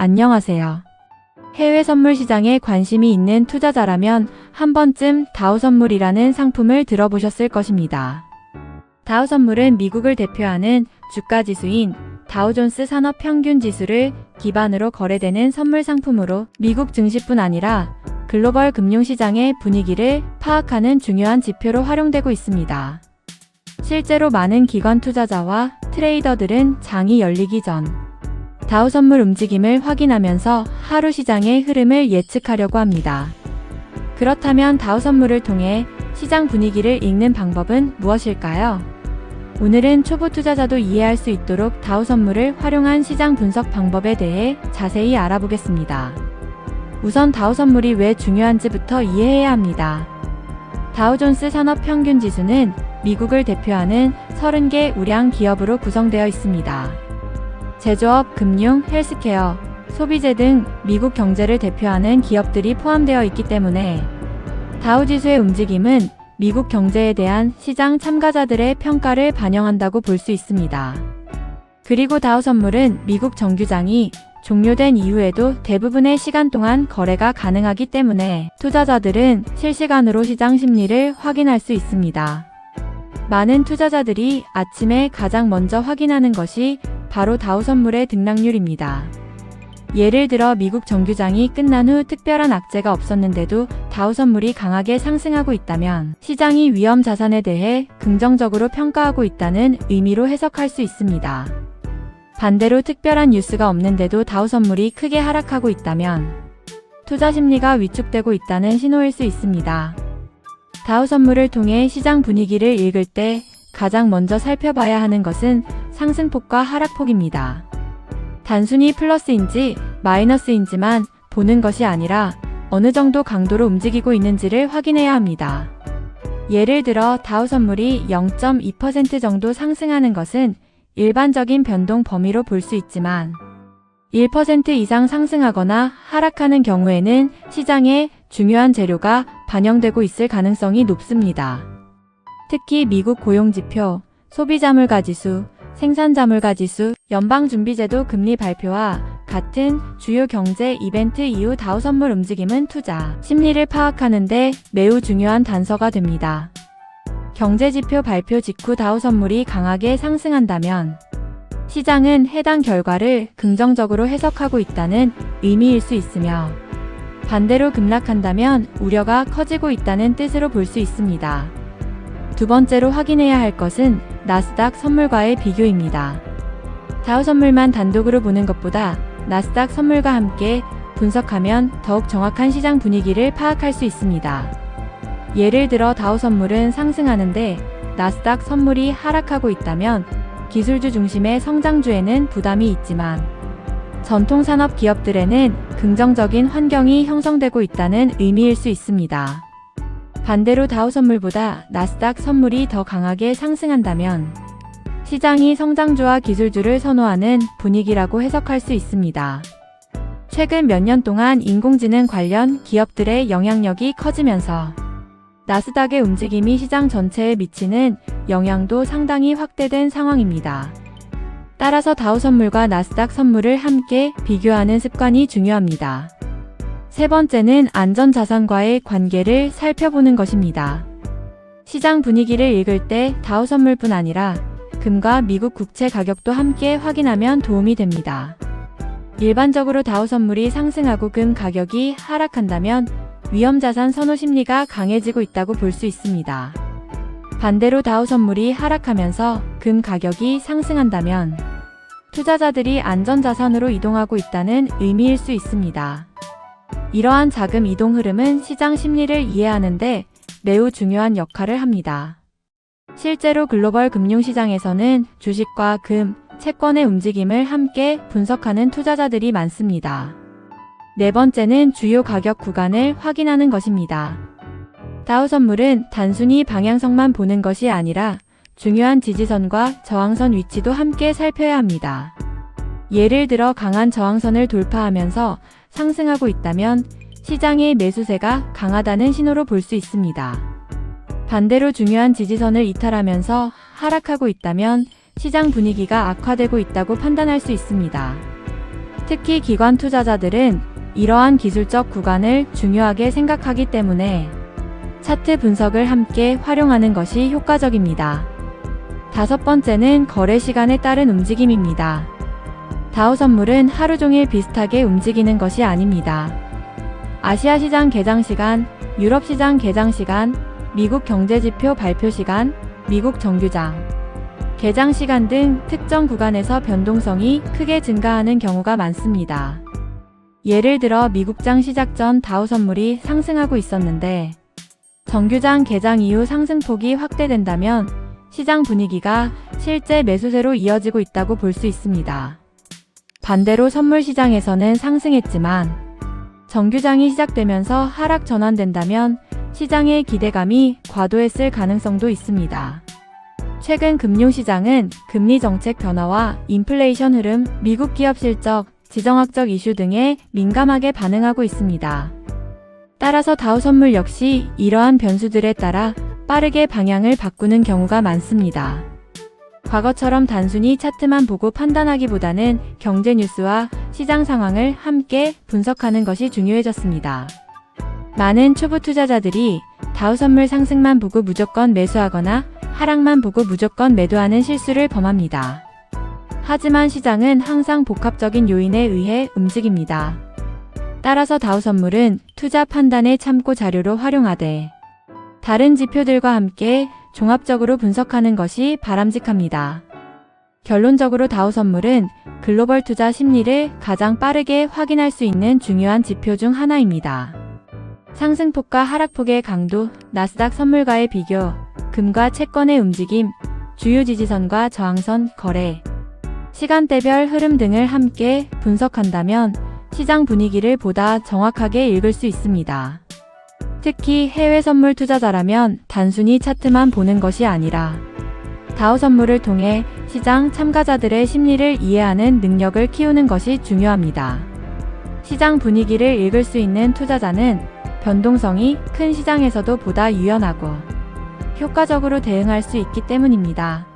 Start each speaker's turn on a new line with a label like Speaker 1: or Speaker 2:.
Speaker 1: 안녕하세요. 해외 선물 시장에 관심이 있는 투자자라면 한 번쯤 다우선물이라는 상품을 들어보셨을 것입니다. 다우선물은 미국을 대표하는 주가 지수인 다우존스 산업평균지수를 기반으로 거래되는 선물 상품으로 미국 증시뿐 아니라 글로벌 금융시장의 분위기를 파악하는 중요한 지표로 활용되고 있습니다. 실제로 많은 기관 투자자와 트레이더들은 장이 열리기 전 다우선물 움직임을 확인하면서 하루 시장의 흐름을 예측하려고 합니다. 그렇다면 다우선물을 통해 시장 분위기를 읽는 방법은 무엇일까요? 오늘은 초보 투자자도 이해할 수 있도록 다우선물을 활용한 시장 분석 방법에 대해 자세히 알아보겠습니다. 우선 다우선물이 왜 중요한지부터 이해해야 합니다. 다우존스 산업평균지수는 미국을 대표하는 30개 우량 기업으로 구성되어 있습니다. 제조업, 금융, 헬스케어, 소비재 등 미국 경제를 대표하는 기업들이 포함되어 있기 때문에 다우지수의 움직임은 미국 경제에 대한 시장 참가자들의 평가를 반영한다고 볼 수 있습니다. 그리고 다우선물은 미국 정규장이 종료된 이후에도 대부분의 시간 동안 거래가 가능하기 때문에 투자자들은 실시간으로 시장 심리를 확인할 수 있습니다. 많은 투자자들이 아침에 가장 먼저 확인하는 것이 바로 다우선물의 등락률입니다. 예를 들어 미국 정규장이 끝난 후 특별한 악재가 없었는데도 다우선물이 강하게 상승하고 있다면 시장이 위험 자산에 대해 긍정적으로 평가하고 있다는 의미로 해석할 수 있습니다. 반대로 특별한 뉴스가 없는데도 다우선물이 크게 하락하고 있다면 투자 심리가 위축되고 있다는 신호일 수 있습니다. 다우선물을 통해 시장 분위기를 읽을 때 가장 먼저 살펴봐야 하는 것은 상승폭과 하락폭입니다. 단순히 플러스인지 마이너스인지만 보는 것이 아니라 어느 정도 강도로 움직이고 있는지를 확인해야 합니다. 예를 들어 다우선물이 0.2% 정도 상승하는 것은 일반적인 변동 범위로 볼 수 있지만 1% 이상 상승하거나 하락하는 경우에는 시장에 중요한 재료가 반영되고 있을 가능성이 높습니다. 특히 미국 고용지표, 소비자물가지수, 생산자물가지수, 연방준비제도 금리 발표와 같은 주요 경제 이벤트 이후 다우선물 움직임은 투자 심리를 파악하는 데 매우 중요한 단서가 됩니다. 경제지표 발표 직후 다우선물이 강하게 상승한다면 시장은 해당 결과를 긍정적으로 해석하고 있다는 의미일 수 있으며 반대로 급락한다면 우려가 커지고 있다는 뜻으로 볼 수 있습니다. 두 번째로 확인해야 할 것은 나스닥 선물과의 비교입니다. 다우선물만 단독으로 보는 것보다 나스닥 선물과 함께 분석하면 더욱 정확한 시장 분위기를 파악할 수 있습니다. 예를 들어 다우선물은 상승하는데 나스닥 선물이 하락하고 있다면 기술주 중심의 성장주에는 부담이 있지만 전통산업 기업들에는 긍정적인 환경이 형성되고 있다는 의미일 수 있습니다. 반대로 다우선물보다 나스닥 선물이 더 강하게 상승한다면 시장이 성장주와 기술주를 선호하는 분위기라고 해석할 수 있습니다. 최근 몇 년 동안 인공지능 관련 기업들의 영향력이 커지면서 나스닥의 움직임이 시장 전체에 미치는 영향도 상당히 확대된 상황입니다. 따라서 다우선물과 나스닥 선물을 함께 비교하는 습관이 중요합니다. 세 번째는 안전자산과의 관계를 살펴보는 것입니다. 시장 분위기를 읽을 때 다우선물뿐 아니라 금과 미국 국채 가격도 함께 확인하면 도움이 됩니다. 일반적으로 다우선물이 상승하고 금 가격이 하락한다면 위험자산 선호 심리가 강해지고 있다고 볼 수 있습니다. 반대로 다우선물이 하락하면서 금 가격이 상승한다면 투자자들이 안전자산으로 이동하고 있다는 의미일 수 있습니다. 이러한 자금 이동 흐름은 시장 심리를 이해하는데 매우 중요한 역할을 합니다. 실제로 글로벌 금융시장에서는 주식과 금, 채권의 움직임을 함께 분석하는 투자자들이 많습니다. 네 번째는 주요 가격 구간을 확인하는 것입니다. 다우선물은 단순히 방향성만 보는 것이 아니라 중요한 지지선과 저항선 위치도 함께 살펴야 합니다. 예를 들어 강한 저항선을 돌파하면서 상승하고 있다면 시장의 매수세가 강하다는 신호로 볼 수 있습니다. 반대로 중요한 지지선을 이탈하면서 하락하고 있다면 시장 분위기가 악화되고 있다고 판단할 수 있습니다. 특히 기관 투자자들은 이러한 기술적 구간을 중요하게 생각하기 때문에 차트 분석을 함께 활용하는 것이 효과적입니다. 다섯 번째는 거래 시간에 따른 움직임입니다. 다우 선물은 하루 종일 비슷하게 움직이는 것이 아닙니다. 아시아 시장 개장 시간, 유럽 시장 개장 시간, 미국 경제지표 발표 시간, 미국 정규장 개장 시간 등 특정 구간에서 변동성이 크게 증가하는 경우가 많습니다. 예를 들어 미국장 시작 전 다우 선물이 상승하고 있었는데 정규장 개장 이후 상승폭이 확대된다면 시장 분위기가 실제 매수세로 이어지고 있다고 볼 수 있습니다. 반대로 선물 시장에서는 상승했지만 정규장이 시작되면서 하락 전환된다면 시장의 기대감이 과도했을 가능성도 있습니다. 최근 금융시장은 금리 정책 변화와 인플레이션 흐름, 미국 기업 실적, 지정학적 이슈 등에 민감하게 반응하고 있습니다. 따라서 다우 선물 역시 이러한 변수들에 따라 빠르게 방향을 바꾸는 경우가 많습니다. 과거처럼 단순히 차트만 보고 판단하기보다는 경제 뉴스와 시장 상황을 함께 분석하는 것이 중요해졌습니다. 많은 초보 투자자들이 다우 선물 상승만 보고 무조건 매수하거나 하락만 보고 무조건 매도하는 실수를 범합니다. 하지만 시장은 항상 복합적인 요인에 의해 움직입니다. 따라서 다우 선물은 투자 판단의 참고 자료로 활용하되 다른 지표들과 함께 종합적으로 분석하는 것이 바람직합니다. 결론적으로 다우 선물은 글로벌 투자 심리를 가장 빠르게 확인할 수 있는 중요한 지표 중 하나입니다. 상승폭과 하락폭의 강도, 나스닥 선물과의 비교, 금과 채권의 움직임, 주요 지지선과 저항선, 거래, 시간대별 흐름 등을 함께 분석한다면 시장 분위기를 보다 정확하게 읽을 수 있습니다. 특히 해외 선물 투자자라면 단순히 차트만 보는 것이 아니라 다우 선물을 통해 시장 참가자들의 심리를 이해하는 능력을 키우는 것이 중요합니다. 시장 분위기를 읽을 수 있는 투자자는 변동성이 큰 시장에서도 보다 유연하고 효과적으로 대응할 수 있기 때문입니다.